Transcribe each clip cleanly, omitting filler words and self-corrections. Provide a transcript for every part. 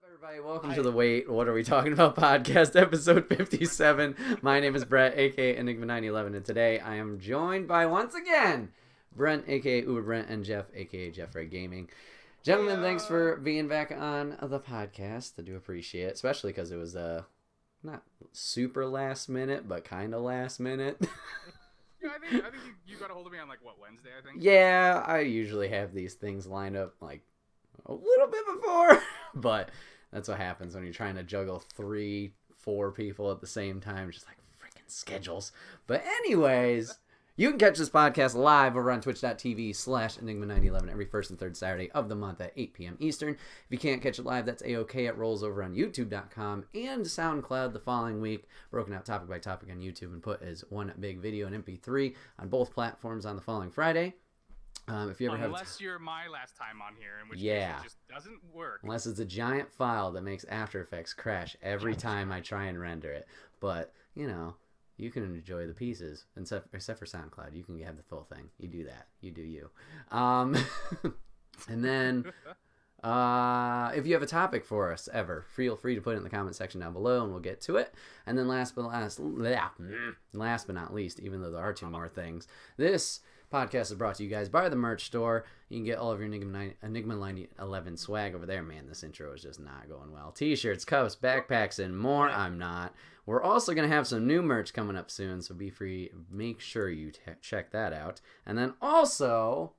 Everybody, welcome to the Wait, What Are We Talking About podcast, episode 57. My name is Brent, aka Enigma911, and today I am joined by, once again, Brent, aka Uber Brent, and Jeff, aka Jeff Ray Gaming. Gentlemen, thanks for being back on the podcast. I do appreciate it, especially because it was not super last minute, but kind of last minute. Yeah, I think you got a hold of me on Wednesday, I think. Yeah, I usually have these things lined up a little bit before, but that's what happens when you're trying to juggle 3-4 people at the same time. Just like freaking schedules. But anyways, you can catch this podcast live over on twitch.tv/Enigma911 every first and third Saturday of the month at 8 p.m. Eastern. If you can't catch it live, that's A-OK. It rolls over on YouTube.com and SoundCloud the following week, broken out topic by topic on YouTube and put as one big video and MP3 on both platforms on the following Friday. If you ever unless you're my last time on here, in which case it just doesn't work. Unless it's a giant file that makes After Effects crash every time I try and render it. But, you can enjoy the pieces, except for SoundCloud. You can have the full thing. You do that. You do you. And then, if you have a topic for us ever, feel free to put it in the comment section down below, and we'll get to it. And then last but not least, even though there are two more things, this podcast is brought to you guys by the merch store. You can get all of your Enigma Line 11 swag over there. Man, this intro is just not going well. T-shirts, cups, backpacks, and more. I'm not. We're also going to have some new merch coming up soon, so be free. Make sure you check that out. And then also,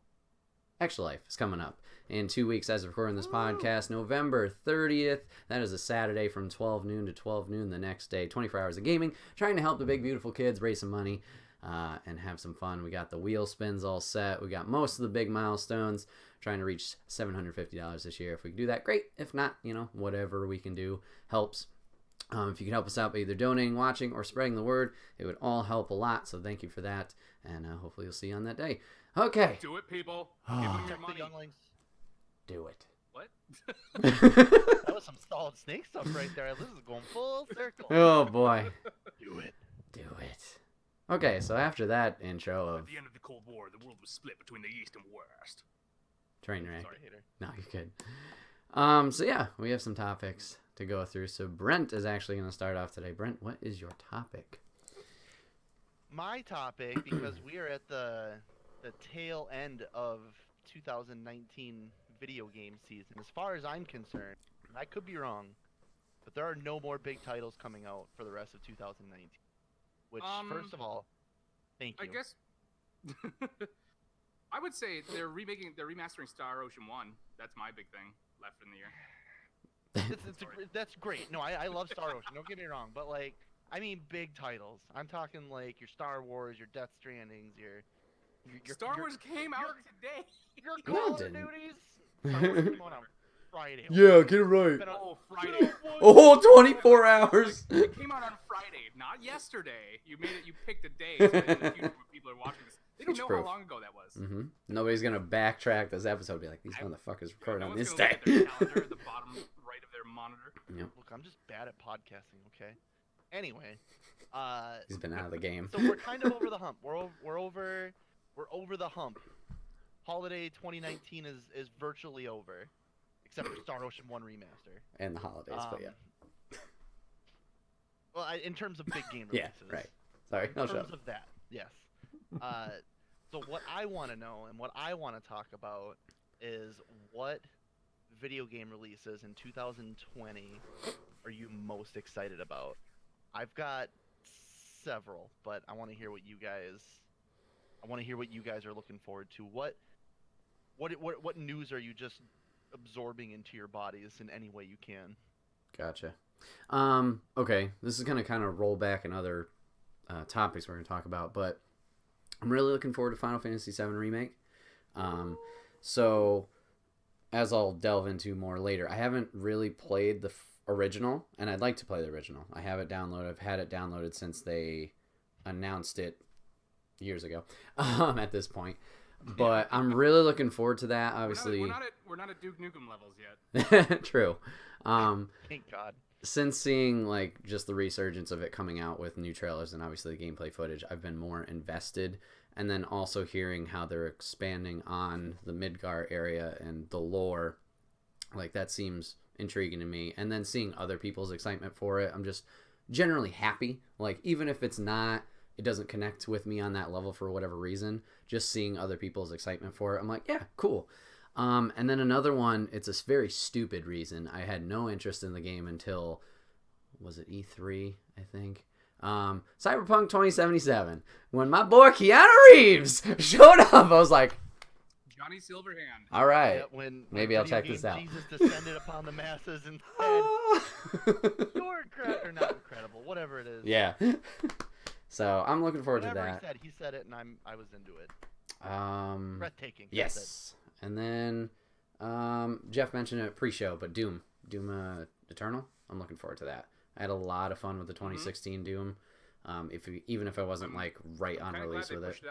Extra Life is coming up in 2 weeks as of recording this podcast, November 30th. That is a Saturday from 12 noon to 12 noon the next day. 24 hours of gaming, trying to help the big, beautiful kids raise some money. And have some fun. We got the wheel spins all set. We got most of the big milestones. Trying to reach $750 this year. If we can do that, great. If not, whatever we can do helps. If you can help us out by either donating, watching, or spreading the word, it would all help a lot. So thank you for that. And hopefully you'll see you on that day. Okay. Do it, people. Give them your money. Do it. What? That was some solid snake stuff right there. This is going full circle. Oh, boy. Do it. Do it. Okay, so after that intro of... At the end of the Cold War, the world was split between the East and West. Train wreck. Sorry, hater. No, you're good. So yeah, we have some topics to go through. So Brent is actually going to start off today. Brent, what is your topic? My topic, because we are at the tail end of 2019 video game season. As far as I'm concerned, I could be wrong, but there are no more big titles coming out for the rest of 2019. Which, first of all, thank you. I guess I would say they're remastering Star Ocean 1. That's my big thing left in the year. That's great. No, I love Star Ocean. Don't get me wrong, but I mean big titles. I'm talking your Star Wars, your Death Strandings, your Star Wars came out today. Your Call of Duties. Star Wars came out on Friday. Yeah, get it right. Friday. Oh, 24 hours. It came out on Friday, not yesterday. You picked a day so that in the future when people are watching this, they don't know how long ago that was. Mm-hmm. Nobody's going to backtrack this episode and be like, these motherfuckers recorded on this day. Look at their calendar at the bottom right of their monitor. Yep. Look, I'm just bad at podcasting, okay? Anyway. He's been out of the game. So we're kind of over the hump. We're over the hump. Holiday 2019 is virtually over. Except for Star Ocean 1 Remaster. And the holidays, but yeah. Well, in terms of big game releases. Yeah, right. Sorry, in terms of that, yes. So what I want to know and what I want to talk about is what video game releases in 2020 are you most excited about? I've got several, but I want to hear what you guys are looking forward to. What news are you just absorbing into your bodies in any way you can? Gotcha. Okay, this is gonna kind of roll back in other topics we're gonna talk about, but I'm really looking forward to Final Fantasy VII Remake. So as I'll delve into more later, I haven't really played the original, and I'd like to play the original. I have it downloaded. I've had it downloaded since they announced it years ago. At this point. But I'm really looking forward to that. Obviously, we're not at Duke Nukem levels yet. True. Thank God. Since seeing just the resurgence of it coming out with new trailers and obviously the gameplay footage, I've been more invested. And then also hearing how they're expanding on the Midgar area and the lore, that seems intriguing to me. And then seeing other people's excitement for it, I'm just generally happy. Like, even if it doesn't connect with me on that level for whatever reason, just seeing other people's excitement for it, I'm like, yeah, cool. And then another one, it's a very stupid reason. I had no interest in the game until, was it E3, I think? Cyberpunk 2077. When my boy Keanu Reeves showed up, I was like, Johnny Silverhand. all right, Yeah, when maybe I'll check this out. Jesus descended upon the masses and said, "You're or not incredible, whatever it is." Yeah. So I'm looking forward Whatever to that. he said it, and I was into it. Breathtaking. Yes. And then Jeff mentioned it pre-show, but Doom Eternal. I'm looking forward to that. I had a lot of fun with the 2016 Doom. Even if I wasn't like right on release with it.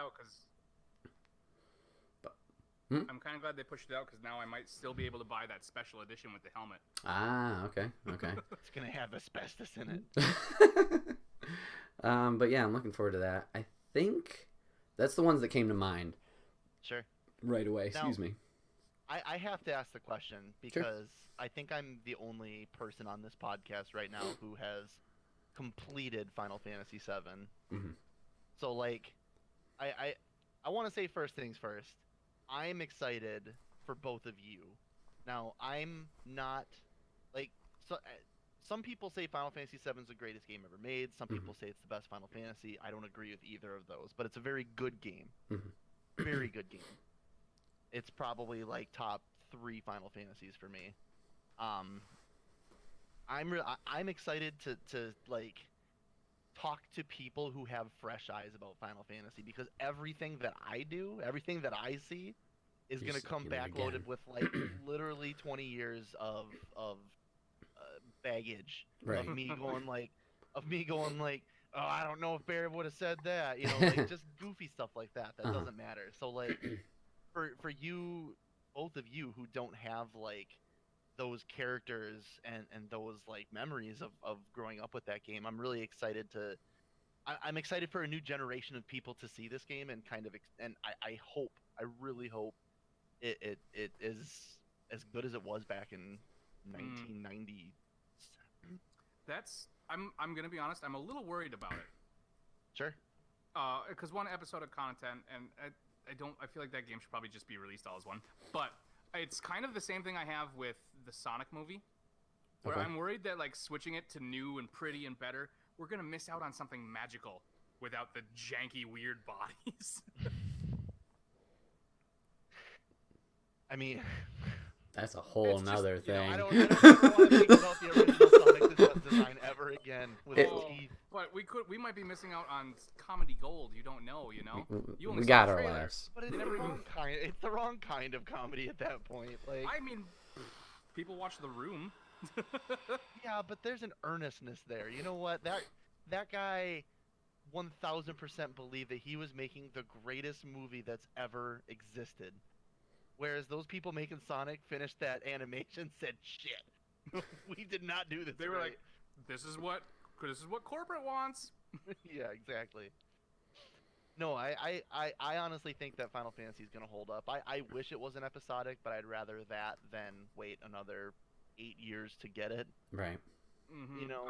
I'm kind of glad they pushed it out because now I might still be able to buy that special edition with the helmet. Ah, okay. It's gonna have asbestos in it. But yeah, I'm looking forward to that. I think that's the ones that came to mind. Sure. Right away. Now, Excuse me. I have to ask the question because I think I'm the only person on this podcast right now who has completed Final Fantasy VII. Mm-hmm. So like, I want to say first things first. I'm excited for both of you. Now, I'm not like some people say Final Fantasy VII is the greatest game ever made. Some people say it's the best Final Fantasy. I don't agree with either of those, but it's a very good game. Very good game. It's probably like top 3 Final Fantasies for me. I'm excited to like talk to people who have fresh eyes about Final Fantasy because everything that I do, everything that I see, is going to come backloaded with like literally 20 years of baggage of me going like, oh, I don't know if Barry would have said that, you know, like just goofy stuff like that. That doesn't matter. So like, for you, both of you who don't have like those characters and those like memories of growing up with that game, I'm really excited I'm excited for a new generation of people to see this game and kind of I really hope it is as good as it was back in 1990. I'm gonna be honest, I'm a little worried about it. Sure. Because one episode of content, and I feel like that game should probably just be released all as one. But it's kind of the same thing I have with the Sonic movie, where I'm worried that like switching it to new and pretty and better, we're gonna miss out on something magical without the janky, weird bodies. I mean, that's a whole nother thing. You know, I don't want to think about the original Sonic design ever again with teeth. But we might be missing out on comedy gold. You don't know, you know. We got our laughs. But it's the wrong kind of comedy at that point. Like, I mean, people watch The Room. Yeah, but there's an earnestness there. You know what? That guy 1000% believed that he was making the greatest movie that's ever existed. Whereas those people making Sonic finished that animation said, "Shit, we did not do this." They were like, "This is what corporate wants." Yeah, exactly. No, I honestly think that Final Fantasy is gonna hold up. I wish it wasn't episodic, but I'd rather that than wait another 8 years to get it. Right. Mm-hmm. You know,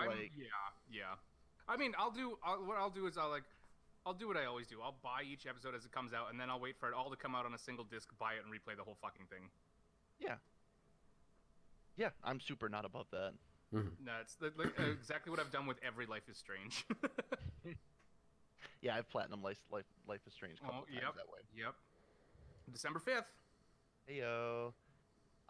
yeah. I mean, I'll do what I always do. I'll buy each episode as it comes out, and then I'll wait for it all to come out on a single disc, buy it, and replay the whole fucking thing. Yeah, I'm super not above that. Mm-hmm. That's exactly what I've done with every Life is Strange. Yeah, I've platinum Life is Strange a couple times that way. Yep. December 5th. Heyo.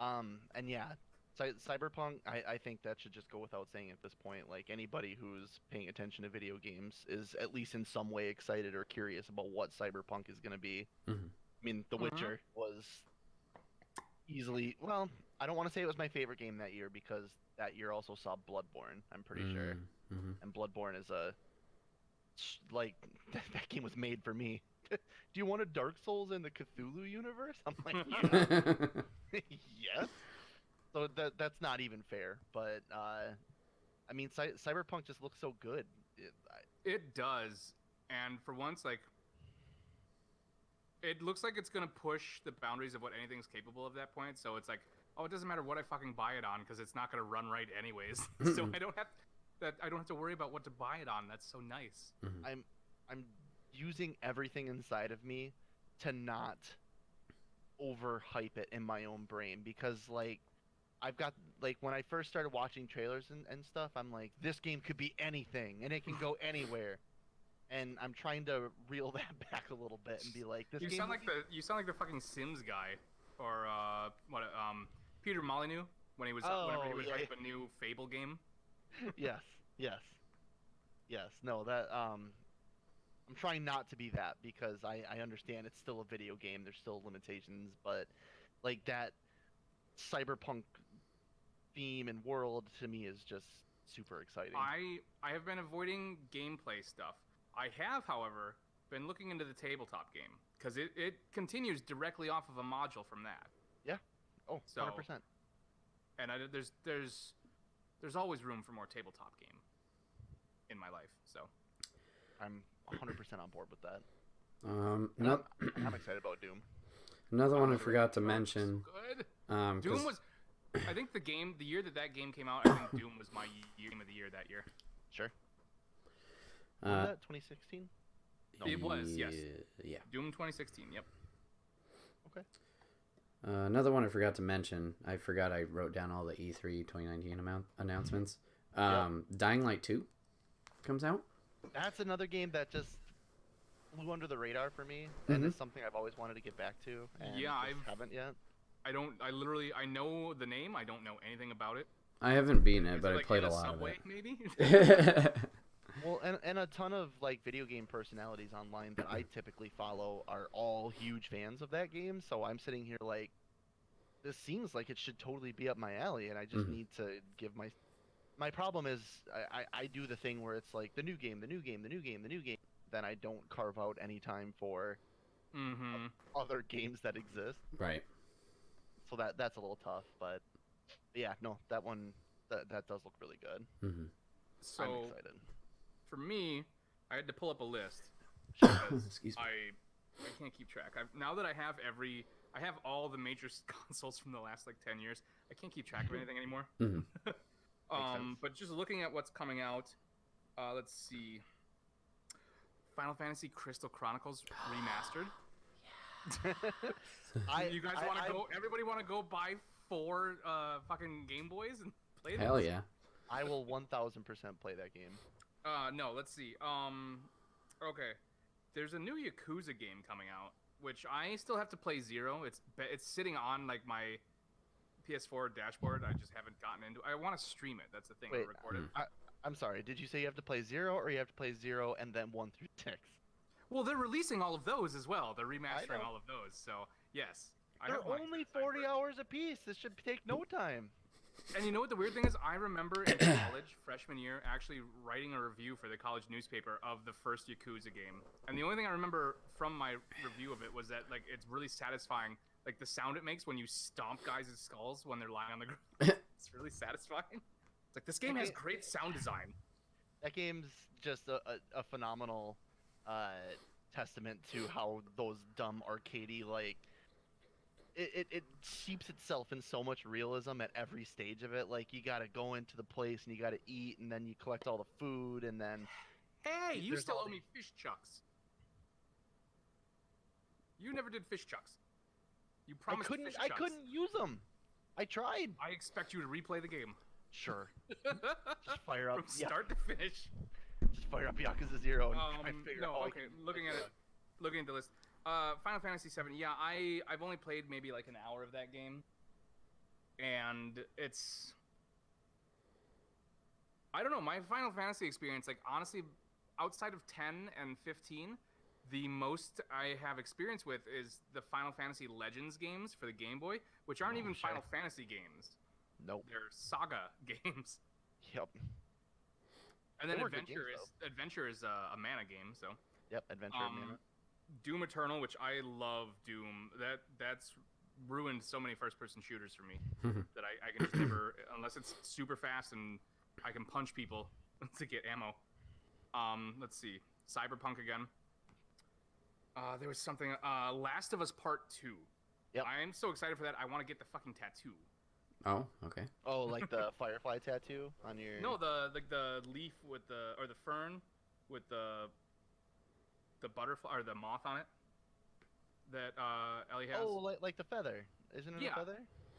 And yeah, Cyberpunk, I think that should just go without saying at this point. Like, anybody who's paying attention to video games is at least in some way excited or curious about what Cyberpunk is going to be. Mm-hmm. I mean, The Witcher was easily, well, I don't want to say it was my favorite game that year because that year also saw Bloodborne, I'm pretty sure. Mm-hmm. And Bloodborne is that game was made for me. Do you want a Dark Souls in the Cthulhu universe? I'm like, yeah. Yes. So that's not even fair, but I mean, Cyberpunk just looks so good. It does, and for once, like, it looks like it's gonna push the boundaries of what anything's capable of at that point. So it's like, oh, it doesn't matter what I fucking buy it on because it's not gonna run right anyways. So I don't have to worry about what to buy it on. That's so nice. I'm using everything inside of me to not overhype it in my own brain, because like I've got, like, when I first started watching trailers and stuff, I'm like, this game could be anything and it can go anywhere. And I'm trying to reel that back a little bit and be like, this You game sound will like you sound like the fucking Sims guy, or Peter Molyneux when he was whenever he would hype a new Fable game. yes, yes, yes. No, that I'm trying not to be that, because I understand it's still a video game. There's still limitations, but like that cyberpunk theme and world to me is just super exciting. I have been avoiding gameplay stuff. I have, however, been looking into the tabletop game because it continues directly off of a module from that. Yeah. Oh, so, 100%. And there's always room for more tabletop game in my life. So I'm 100% on board with that. I'm excited about Doom. Another one I forgot to mention. So good. Doom was, I think the year that game came out, I think Doom was my game of the year that year. Sure. Was that 2016? No. It was, yes. Yeah. Doom 2016, yep. Okay. Another one I forgot to mention. I forgot I wrote down all the E3 2019 announcements. Dying Light 2 comes out. That's another game that just flew under the radar for me, and it's something I've always wanted to get back to, and I haven't yet. I know the name. I don't know anything about it. I haven't beaten it, but I played a lot Subway, of it. Maybe? Well, and a ton of like video game personalities online that I typically follow are all huge fans of that game. So I'm sitting here like, this seems like it should totally be up my alley, and I just need to give my problem is I do the thing where it's like the new game, then I don't carve out any time for other games that exist. Right. So that's a little tough, but yeah, no, that one that does look really good. So I'm excited. For me, I had to pull up a list. Excuse me. I can't keep track. Now that I have all the major consoles from the last like 10 years. I can't keep track of anything anymore. But just looking at what's coming out, let's see. Final Fantasy Crystal Chronicles Remastered. You guys want to go? Everybody want to go buy 4 fucking Game Boys and play them? Hell yeah! I will 1000% play that game. No, let's see. Okay. There's a new Yakuza game coming out, which I still have to play 0. It's sitting on like my PS4 dashboard. I just haven't gotten into it. I want to stream it. That's the thing. Wait, record it. I'm sorry. Did you say you have to play 0, or you have to play 0 and then 1 through 6? Well, they're releasing all of those as well. They're remastering all of those. So yes, they're only 40 hours a piece. This should take no time. And you know what the weird thing is? I remember in college, freshman year, actually writing a review for the college newspaper of the first Yakuza game. And the only thing I remember from my review of it was that like it's really satisfying, like the sound it makes when you stomp guys' skulls when they're lying on the ground. It's really satisfying. It's like this game has great sound design. That game's just a phenomenal testament to how those dumb arcadey like. It seeps itself in so much realism at every stage of it. Like, you gotta go into the place and you gotta eat, and then you collect all the food, and then... Hey, you still owe me fish chucks. You never did fish chucks. You promised fish chucks. I couldn't use them. I tried. I expect you to replay the game. Sure. Just fire up... From start to finish. Just fire up Yakuza 0 and try and figure out... Okay, looking at the list. Final Fantasy 7. Yeah, I've only played maybe like an hour of that game, and it's I don't know, my Final Fantasy experience, like honestly, outside of 10 and 15, the most I have experience with is the Final Fantasy Legends games for the Game Boy, which aren't even Final Fantasy games. Nope. They're Saga games. Yep. And then Adventure is a Mana game, so. Yep, Adventure Mana. Doom Eternal, which I love Doom. That's ruined so many first-person shooters for me that I can just never, unless it's super fast and I can punch people to get ammo. Let's see, Cyberpunk again. There was something. Last of Us Part 2. Yep. I am so excited for that. I want to get the fucking tattoo. Oh, okay. Oh, like the firefly tattoo on your. No, the leaf with the or the fern with the butterfly or the moth on it that Ellie has. Oh, like the feather. Isn't it Yeah. a feather?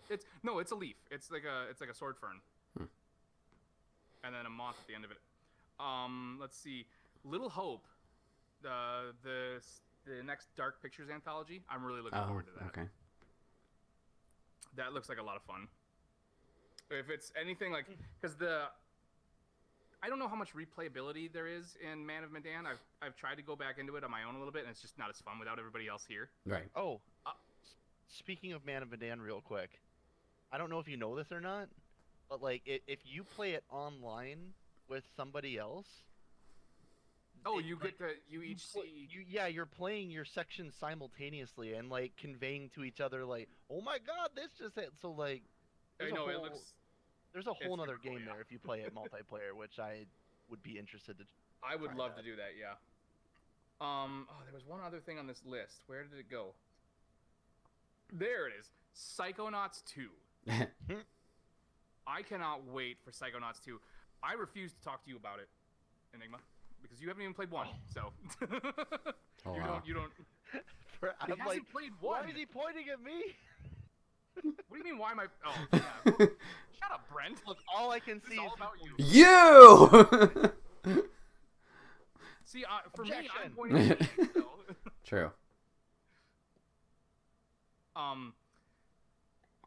It's a leaf. It's like a sword fern. And then a moth at the end of it. Let's see. Little Hope, the next Dark Pictures anthology. I'm really looking forward to that. Okay. That looks like a lot of fun. If it's anything like, because I don't know how much replayability there is in Man of Medan. I've tried to go back into it on my own a little bit, and it's just not as fun without everybody else here. Right. Oh, speaking of Man of Medan, real quick, I don't know if you know this or not, but like if you play it online with somebody else. Oh, you each see. You're playing your section simultaneously and like conveying to each other like, oh my god, this just hit. So like, I know it looks. There's a whole other cool, game there if you play it multiplayer, which I would be interested to. I would love to do that, yeah. Oh, there was one other thing on this list. Where did it go? There it is. Psychonauts 2. I cannot wait for Psychonauts 2. I refuse to talk to you about it, Enigma, because you haven't even played 1. So you don't. He hasn't played 1. Why is he pointing at me? What do you mean? Why am I? Oh, yeah. Shut up, Brent. Look, all I can see is all about you. You. See, for Objection. me, I'm pointing at you. So. True.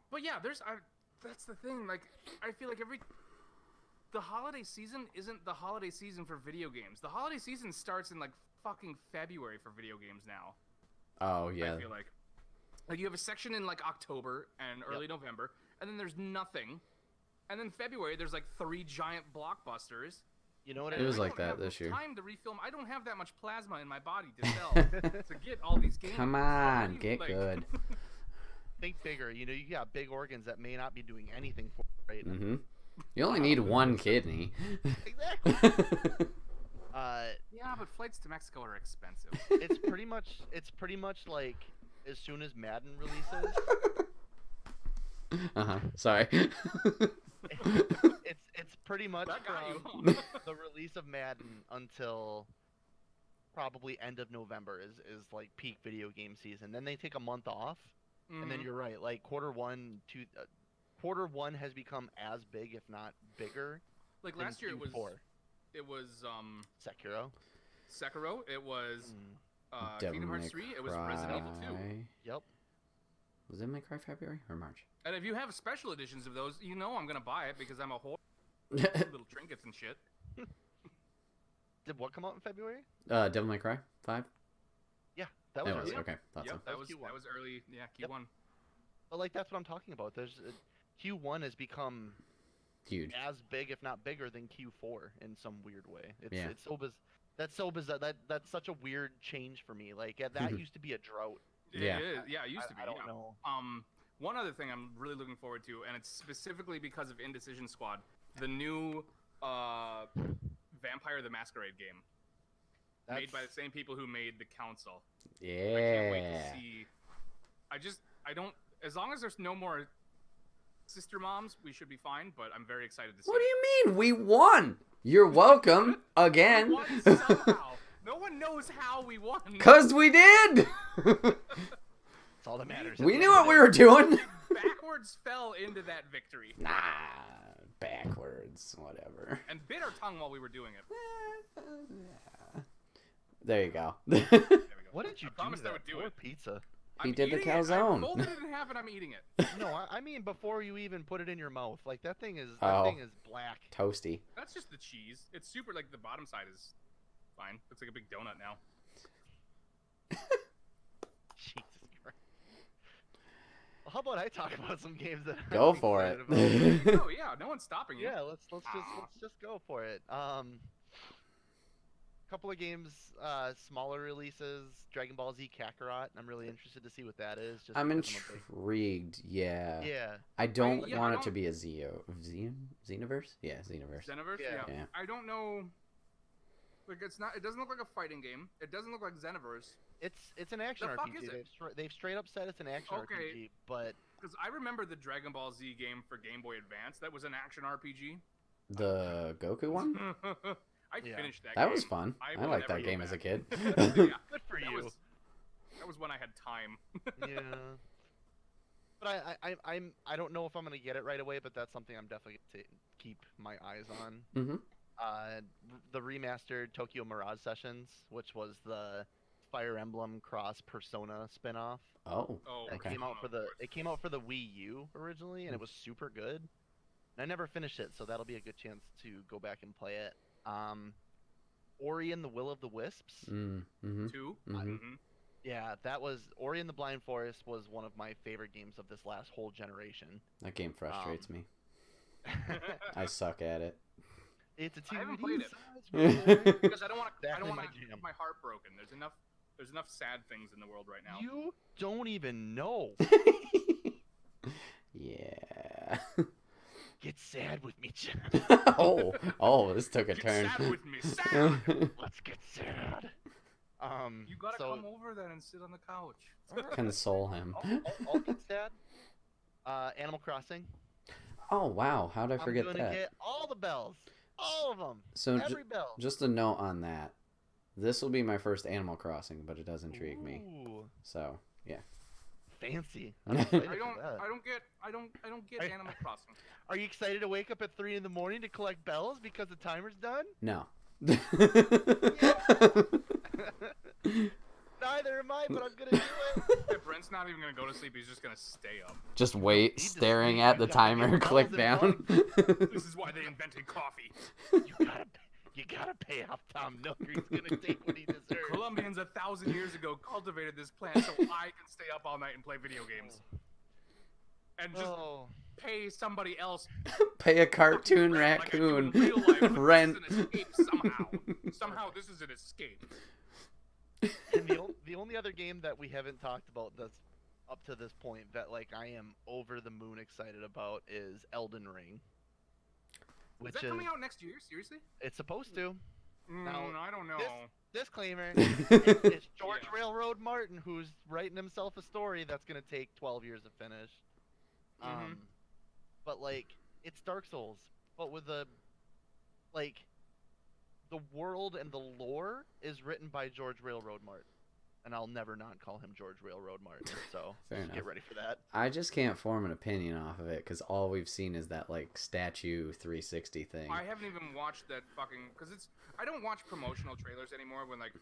But yeah, that's the thing. Like, I feel like the holiday season isn't the holiday season for video games. The holiday season starts in like fucking February for video games now. Oh yeah. I feel like you have a section in like October and early November, and then there's nothing, and then February there's like 3 giant blockbusters. You know what It was like that this year. Time to refilm. I don't have that much plasma in my body to sell to get all these games. Come on, get good. Think bigger. You know, you got big organs that may not be doing anything for you right now. Mm-hmm. You only need one kidney. Exactly. Yeah, but flights to Mexico are expensive. It's pretty much like as soon as Madden releases. Sorry. It's pretty much That got from you. the release of Madden until probably end of November is like peak video game season. Then they take a month off, and then you're right. Like quarter one has become as big, if not bigger. Like than last year, Q4. it was Sekiro. It was Devil Kingdom Hearts May 3. It was Resident Evil 2. Yep. Was it May Cry February or March? And if you have special editions of those, you know I'm gonna buy it because I'm a whore. Little trinkets and shit. Did what come out in February? Devil May Cry 5. Yeah, that was. It was okay. Thought so. That was Q1. that was early. Yeah, Q1. Yep. But like that's what I'm talking about. There's Q1 has become Huge. as big, if not bigger, than Q4 in some weird way. It's so That's so bizarre. That's such a weird change for me. Like that used to be a drought. Yeah. It is. Yeah, it used to be. I don't know. One other thing I'm really looking forward to, and it's specifically because of Indecision Squad, the new Vampire the Masquerade game, made by the same people who made The Council. Yeah. I can't wait to see. I don't. As long as there's no more sister moms, we should be fine. But I'm very excited to see. What do you mean? We won. You're welcome again. We won somehow. No one knows how we won. 'Cause we did. That's all that matters. We knew what we were doing. Backwards fell into that victory. Nah, backwards, whatever. And bit our tongue while we were doing it. There you go. There we go. What did you do? Promised to I that would do poor it. pizza. He I'm did the eating it. calzone. I folded it in half and I'm eating it. No, I mean before you even put it in your mouth. Like that thing is black. Toasty. That's just the cheese. It's super. Like the bottom side is fine. Looks like a big donut now. Jesus Christ. Well, how about I talk about some games that Go I'm for it. excited about? Oh yeah, no one's stopping you. Yeah, let's just go for it. Couple of games, smaller releases. Dragon Ball Z Kakarot. I'm really interested to see what that is. Just I'm because intrigued. Yeah. Yeah. I don't yeah, want I it to don't- be a Xenoverse? Yeah, Xenoverse. Xenoverse. Yeah. Yeah. I don't know. Like it's not. It doesn't look like a fighting game. It doesn't look like Xenoverse. It's an action The fuck RPG. is it? They've straight up said it's an action Okay. RPG, but Because I remember the Dragon Ball Z game for Game Boy Advance. That was an action RPG. The Goku one? I Yeah. finished that. That game. was fun. I will liked never that go game as a back. kid. Yeah, good for that you. was when I had time. Yeah. But I don't know if I'm gonna get it right away, but that's something I'm definitely gonna keep my eyes on. Mm-hmm. The remastered Tokyo Mirage Sessions, which was the Fire Emblem Cross Persona spin-off. Oh. Oh, That Okay. came out for the Wii U originally, and it was super good. And I never finished it, so that'll be a good chance to go back and play it. Ori and the Will of the Wisps. Mm-hmm. 2. Mhm. Yeah, that was Ori and the Blind Forest was one of my favorite games of this last whole generation. That game frustrates me. I I suck at it. It's a I haven't 2D played it. size Because I don't want to. I Exactly don't my want to jam. have my heart broken. There's enough sad things in the world right now. You don't even know. Yeah. Get sad with me, Jen. oh, this took a Get turn. sad with me. Sad. Let's get sad. You gotta so, come over then and sit on the couch. Console him. I'll get sad. Animal Crossing. Oh wow, how'd I forget I'm gonna that? get all the bells, all of them. So Every bell. just a note on that. This will be my first Animal Crossing, but it does intrigue me. Ooh, So yeah. fancy. I I'm excited I for don't. that. I don't get Animal Crossing. Are you excited to wake up at 3 in the morning to collect bells because the timer's done? No. Neither am I, but I'm gonna do it. Yeah, Brent's not even gonna go to sleep. He's just gonna stay up. Just wait, Need to staring sleep. at the You gotta timer, get click bells down. This is why they invented coffee. You gotta pay off Tom Nooker. He's gonna take what he deserves. Colombians 1,000 years ago cultivated this plant so I can stay up all night and play video games. And just Oh, pay somebody else. Pay a cartoon like I do in raccoon real life, but rent. This is an escape somehow. Somehow this is an escape. and the only other game that we haven't talked about that's up to this point that like I am over the moon excited about is Elden Ring. Is that coming out next year? Seriously? It's supposed to. Now, I don't know. Disclaimer: it's George Yeah. Railroad Martin who's writing himself a story that's gonna take 12 years to finish. Mhm. But like it's Dark Souls, but with the world and the lore is written by George Railroad Martin, and I'll never not call him George Railroad Martin. So Fair just get enough. ready for that. I just can't form an opinion off of it because all we've seen is that like statue 360 thing. I haven't even watched that fucking because I don't watch promotional trailers anymore. When like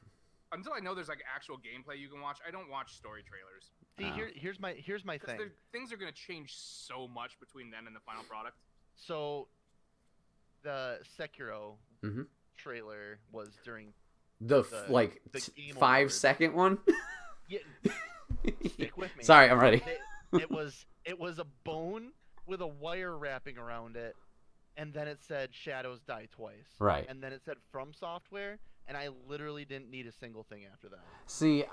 until I know there's like actual gameplay you can watch, I don't watch story trailers. See, here's my Because thing. things are gonna change so much between then and the final product. So the Sekiro Mhm. trailer was during The the Game 5-second one. yeah, stick with me. Sorry, I'm ready. It was a bone with a wire wrapping around it, and then it said Shadows Die Twice. Right. And then it said From Software, and I literally didn't need a single thing after that. See,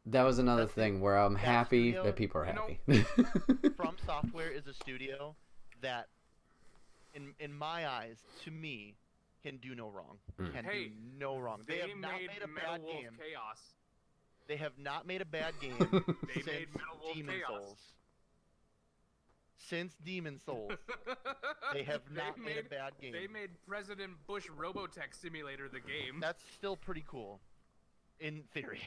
that was another thing where I'm happy studio- that people are you know- happy. From Software is a studio that, in my eyes, to me, can do no wrong. Mm. Can Hey, do no wrong. They have not made a Metal bad Wolf game. Chaos. They have not made a bad game They since made Metal Wolf Demon Chaos. Souls. Since Demon Souls, they have not made a bad game. They made President Bush Robotech Simulator the game. That's still pretty cool, in theory.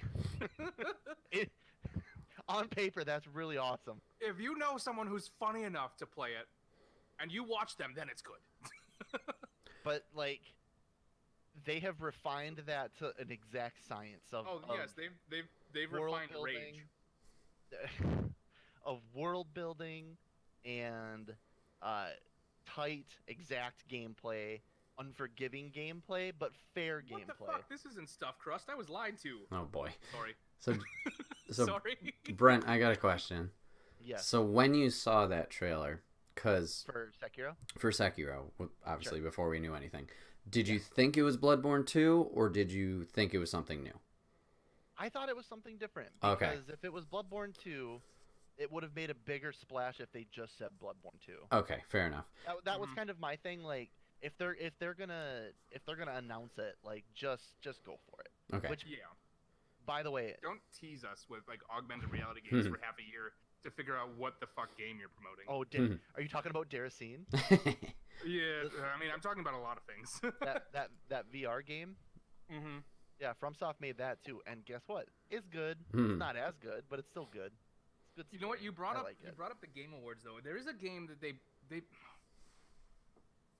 On paper, that's really awesome. If you know someone who's funny enough to play it, and you watch them, then it's good. But like, they have refined that to an exact science of Yes, they've world refined building, rage. of world building and tight, exact gameplay, unforgiving gameplay, but fair What the gameplay. fuck? This isn't stuffed crust. I was lied to. Oh boy. Sorry. So Sorry. Brent, I got a question. Yes. So when you saw that trailer, because For Sekiro? for Sekiro, obviously before we knew anything, did you think it was Bloodborne 2 or did you think it was something new? I thought it was something different. Okay. Because if it was Bloodborne 2, it would have made a bigger splash if they just said Bloodborne 2. Okay, fair enough. That was Mhm. kind of my thing. Like, if they're gonna announce it, like just go for it. Okay. Which Yeah. by the way, Don't tease us with like augmented reality games for half a year to figure out what the fuck game you're promoting. oh, are you talking about Deracine? Yeah, I mean, I'm talking about a lot of things. that VR game? Mm-hmm. Yeah, FromSoft made that too, and guess what? It's good. It's not as good, but it's still good. It's good. You know what? You brought I up like it. you brought up the Game Awards though. There is a game that they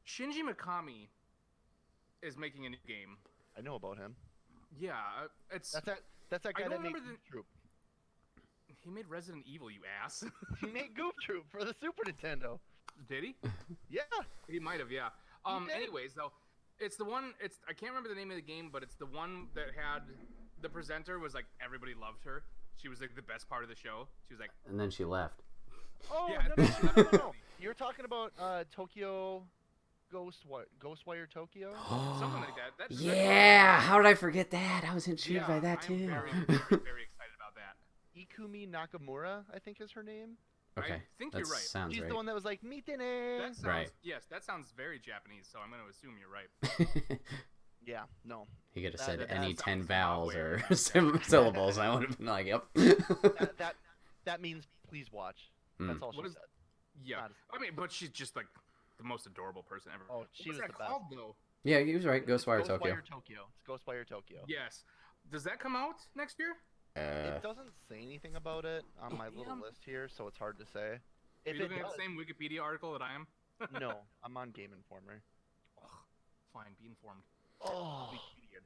Shinji Mikami is making a new game. I know about him. Yeah, it's That's that guy I that don't made remember Goof Troop. he made Resident Evil, you ass. He made Goof Troop for the Super Nintendo. Did he? Yeah. He might have, yeah. He did. Anyways, though, it's the one. I can't remember the name of the game, but it's the one that had the presenter was like everybody loved her. She was like the best part of the show. She was like, And then she left. Oh Yeah, no. You're talking about Tokyo Ghostwire Tokyo? something like that. That's Yeah, how did I forget that? I was intrigued by that I'm too. very, very excited about that. Ikumi Nakamura, I think is her name. Okay, I think that you're right. sounds She's right. the one that was like Mitene. That sounds, Right. Yes, that sounds very Japanese, so I'm going to assume you're right. Yeah, no. He could have That- said that any sounds 10 not vowels or weird. syllables. I would have been like, yep. That means please watch. That's all she What is- said. Yeah, Not- I mean, but she's just like the most adorable person ever. Oh, What she was was that the best. called though? Yeah, he was right. Ghostwire Tokyo. Ghostwire Tokyo. It's Ghostwire Tokyo. Yes. Does that come out next year? It doesn't say anything about it on my little Damn. list here, so it's hard to say. Are If you it looking at does, the same Wikipedia article that I am? no, I'm on Game Informer. Ugh, fine, be informed. Oh, Wikipedia'd.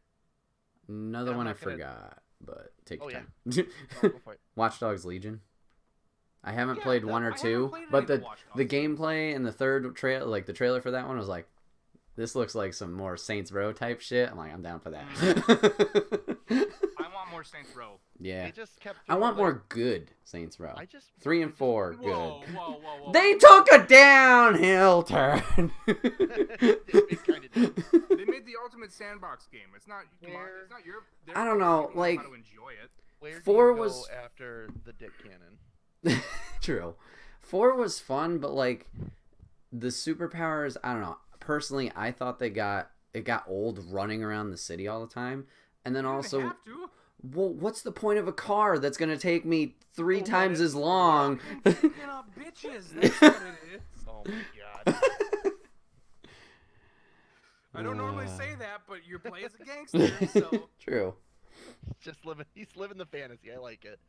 Another I'm one I not gonna- forgot, but take Oh, your yeah. time. no, go for it. Watch Dogs Legion. I haven't Yeah, played that- one I or haven't two, played any but of the the Watch the Dogs. gameplay and the third trail, like the trailer for that one, was like, this looks like some more Saints Row type shit. I'm like, I'm down for that. I want more Saints Row. Yeah, They just kept. I want throwing, more good Saints Row. I just 3 and 4 good. Whoa, whoa, whoa, whoa. They took a downhill turn. It kinda did. They made the ultimate sandbox game. It's not. Come on, Where- it's not your. I don't know, you don't like- how to enjoy it. Where do 4 you go was- after the Dick Cannon? True. 4 was fun, but like the superpowers, I don't know. Personally, I thought it got old running around the city all the time. And then You don't also, have to. well, what's the point of a car that's going to take me 3 Oh, times what as long? Picking up bitches. That's what it is. Oh my god. I don't normally say that, but you play as a gangster, so True. Just living. He's living the fantasy. I like it.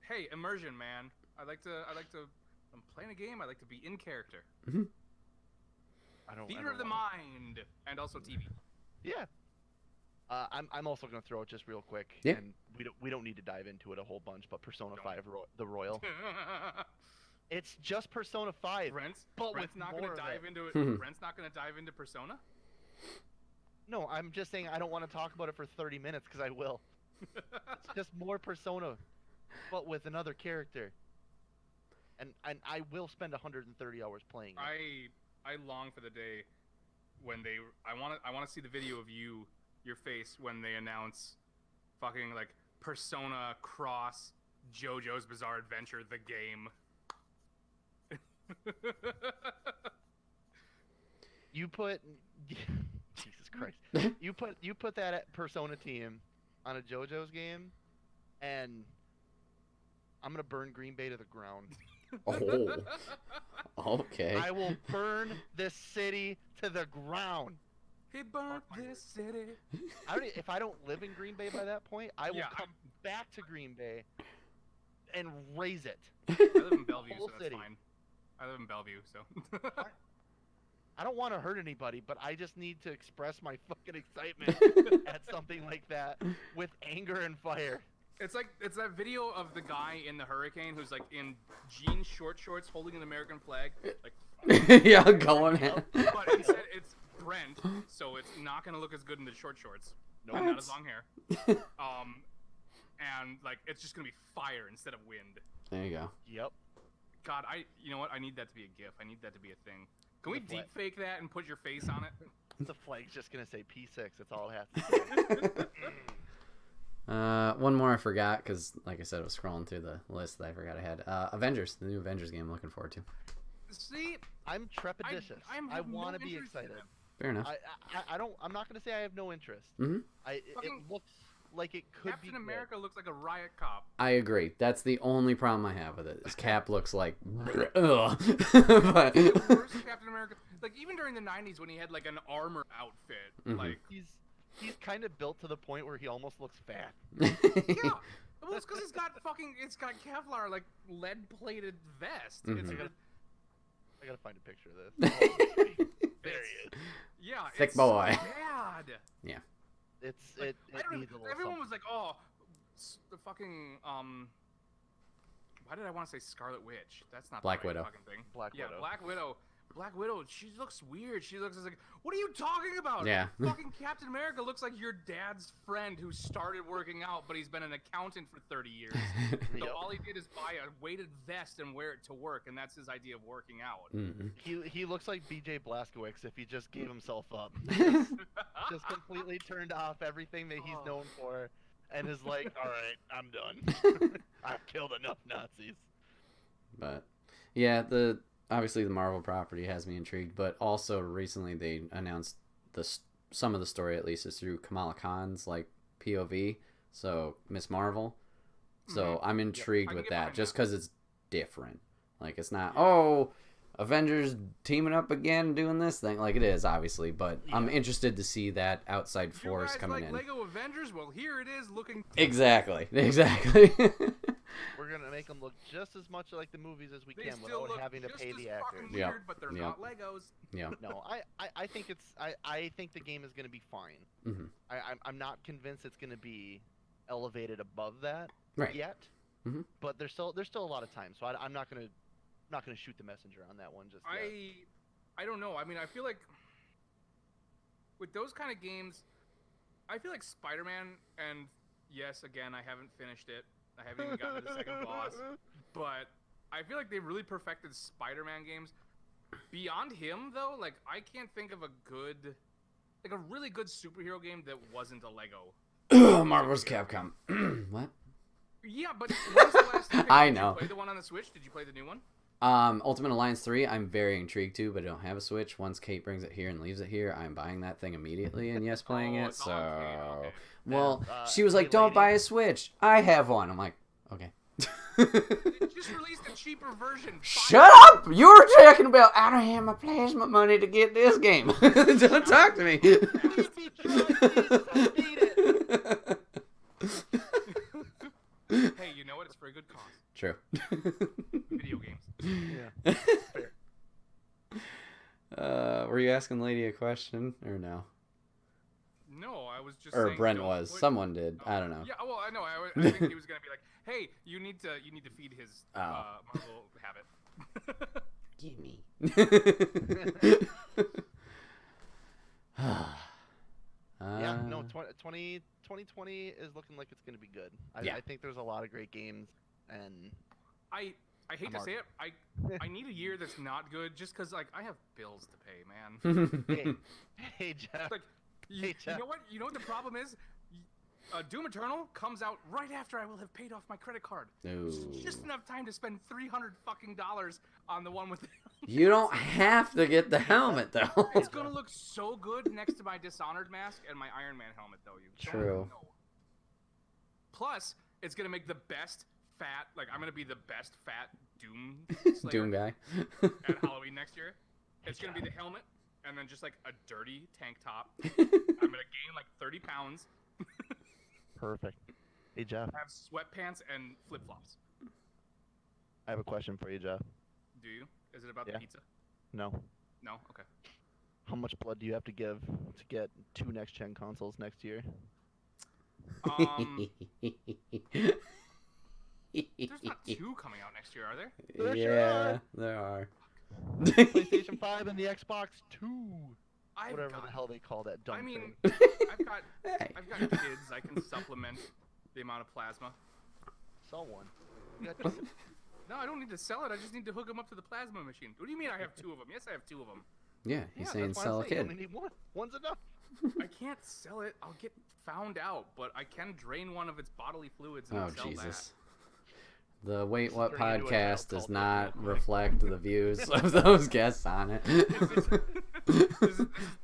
hey, immersion, man. I like to. I'm playing a game. I like to be in character. I don't. Theater of the mind, and also TV. Yeah. I'm also gonna throw it just real quick. Yeah. And we don't need to dive into it a whole bunch, but Persona 5 the Royal. It's just Persona 5. Brent's But Brent's with not more gonna of dive it. into it. Brent's not gonna dive into Persona. No, I'm just saying I don't want to talk about it for 30 minutes because I will. It's just more Persona, but with another character. And I will spend 130 hours playing it. I long for the day when they. I want to see the video of your face when they announce, fucking like Persona Cross JoJo's Bizarre Adventure the game. You put Jesus Christ. You put that Persona team on a JoJo's game, and I'm gonna burn Green Bay to the ground. Oh. Okay. I will burn this city to the ground. He burnt this city. If I don't live in Green Bay by that point, I will Yeah, come back to Green Bay and raise it. I live in Bellevue, whole so that's city. fine. I live in Bellevue, so. I don't want to hurt anybody, but I just need to express my fucking excitement at something like that with anger and fire. It's that video of the guy in the hurricane who's like in jeans, short shorts, holding an American flag, like. Yeah, going ahead. But instead, it's Brent, so it's not gonna look as good in the short shorts. No, not as long hair. And like it's just gonna be fire instead of wind. There you go. Yep. God, you know what? I need that to be a GIF. I need that to be a thing. Can we The deep fake that and put your face on it? The flag's just gonna say P6. That's all it has to say. One more I forgot because, like I said, I was scrolling through the list that I forgot I had. Avengers, the new Avengers game. I'm looking forward to. See, I'm trepidatious. I have want to no be interest in excited. it. Fair enough. I don't. I'm not gonna say I have no interest. Mm-hmm. It Fucking- looks like it could be Captain America looks like a riot cop. I agree. That's the only problem I have with it. Is Cap looks like, ugh. But The worst Captain America, like even during the '90s when he had like an armor outfit, like he's kind of built to the point where he almost looks fat. yeah. Well, it's because it's got Kevlar, like, lead-plated vest. Mhm. It's I gotta find a picture of this. There he is. Yeah, Thick it's boy. So bad. Yeah. It I don't needs a little everyone something. was like, oh, the fucking, why did I want to say Scarlet Witch? That's not Black the right Widow. fucking thing. Black Widow. Black Widow. Black Widow, she looks weird. She looks like, what are you talking about? Yeah. Fucking Captain America looks like your dad's friend who started working out, but he's been an accountant for 30 years. So all he did is buy a weighted vest and wear it to work, and that's his idea of working out. He looks like BJ Blazkowicz if he just gave himself up. Just completely turned off everything that he's known for, and is like, all right, I'm done. I've killed enough Nazis. But yeah, obviously the Marvel property has me intrigued, but also recently they announced some of the story, at least, is through Kamala Khan's like POV, so Miss Marvel. So I'm intrigued with that just because it's different. Like it's not Avengers teaming up again doing this thing, like it is obviously, but I'm interested to see that outside force coming in. Lego Avengers? Well, here it is looking. Exactly. We're gonna make them look just as much like the movies as we They can still without look having to just pay as the fucking actors. weird, but they're not Legos. Yeah. No, I think I think the game is gonna be fine. I'm not convinced it's gonna be elevated above that yet. But there's still a lot of time, so I'm not gonna shoot the messenger on that one just yet. I don't know. I mean, I feel like with those kind of games, I feel like Spider-Man, and yes, again, I haven't finished it. I haven't even gotten to the second boss, but I feel like they really perfected Spider-Man games. Beyond him, though, like I can't think of a really good superhero game that wasn't a Lego. Marvel's Capcom. What? Yeah, but when's the last time I did know. you play the one on the Switch? Did you play the new one? Ultimate Alliance 3, I'm very intrigued to, but I don't have a Switch. Once Kate brings it here and leaves it here, I'm buying that thing immediately and playing it. It's So, okay. well, And, she was like, "Don't buy a Switch." I have one. I'm like, okay. They just released a cheaper version. Shut up! You were talking about I don't have my plasma money to get this game. Don't talk to me. Please be sure, Jesus, I need it. Hey, you know what? It's for a good cause. True. Video games. Yeah. Fair. Were you asking Lady a question or no? No, I was just. Or saying, Brent don't was. put- Someone did. I don't know. Yeah, well, I know. I think he was gonna be like, "Hey, you need to feed his Marvel habit." Gimme. Yeah, no, 2020 is looking like it's going to be good. I think there's a lot of great games, and I hate to say it, I need a year that's not good just because like I have bills to pay, man. hey Jeff. Like, you know what? You know what the problem is? Doom Eternal comes out right after I will have paid off my credit card. Just enough time to spend $300 fucking on the one with. You don't have to get the helmet though. It's gonna look so good next to my Dishonored mask and my Iron Man helmet, though. True. Plus, it's gonna make the best fat. Like I'm gonna be the best fat Doom Slayer Doom guy. at Halloween next year. It's gonna be the helmet and then just like a dirty tank top. I'm gonna gain like 30 pounds. Perfect. Hey Jeff, I have sweatpants and flip flops. I have a question for you, Jeff. Do you? Is it about the pizza? No. No? Okay. How much blood do you have to give to get 2 next-gen consoles next year? There's not 2 coming out next year, are there? Yeah, there are. PlayStation 5 and the Xbox 2. Whatever the hell they call that dumb thing. I've got Hey. kids. I can supplement the amount of plasma. Sell one. No, I don't need to sell it. I just need to hook them up to the plasma machine. What do you mean I have 2 of them? Yes, I have 2 of them. Yeah, he's saying that's why sell I'm a saying you kid. only need one. One's enough. I can't sell it. I'll get found out, but I can drain one of its bodily fluids and Oh, sell Jesus. The Wait Just What turn into a podcast child does cult not real quick. reflect the views of those guests on it.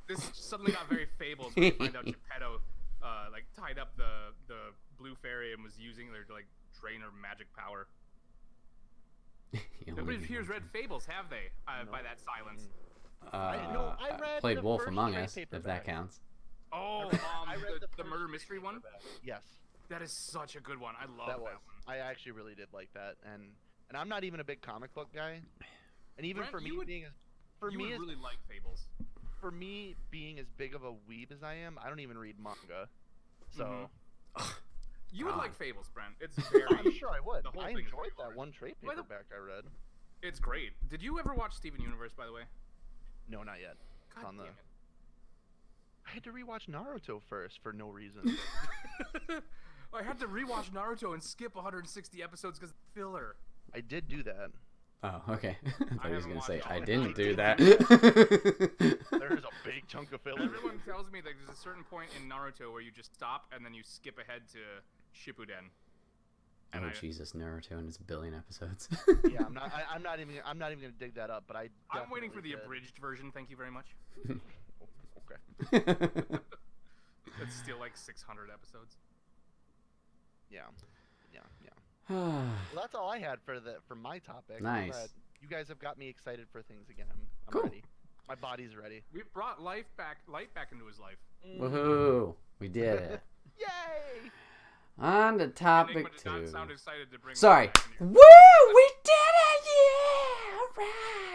This suddenly got very Fables when you find out Geppetto like tied up the blue fairy and was using their like drain her magic power. You Nobody only here's need read Fables, have they? By that silence. I read played the Wolf first Among trade Us, if that paperback. counts. Oh, I read the first murder trade mystery one. paperback. Yes, That is such a good one. I love that that was. one. I actually really did like that, and I'm not even a big comic book guy, and even Brent, for me you would- being as for You me would as really like Fables. for me being as big of a weeb as I am, I don't even read manga, so You would God. like Fables, Brent. It's very. I'm sure I would. The whole I thing is enjoyed very that one trade Why the- paperback I read. It's great. Did you ever watch Steven Universe, by the way? No, not yet. God on damn the- it. I had to rewatch Naruto first for no reason. I had to rewatch Naruto and skip 160 episodes because filler. I did do that. Oh, okay. I thought he was haven't gonna say watched I all of it. didn't I do did that. There's a big chunk of filler. Everyone tells me that there's a certain point in Naruto where you just stop and then you skip ahead to Shippuden. And Oh Jesus, Naruto and its billion episodes. Yeah, I'm not even gonna dig that up. But I'm waiting for the definitely did. abridged version. Thank you very much. Okay. It's still like 600 episodes. Yeah. Well, that's all I had for my topic. Nice. But you guys have got me excited for things again. I'm Cool. ready. My body's ready. We've brought light back into his life. Woohoo! We did it. Yay! On to topic Enigma did not 2. sound excited to bring. Sorry. light back into Woo! We did it! Yeah! All right.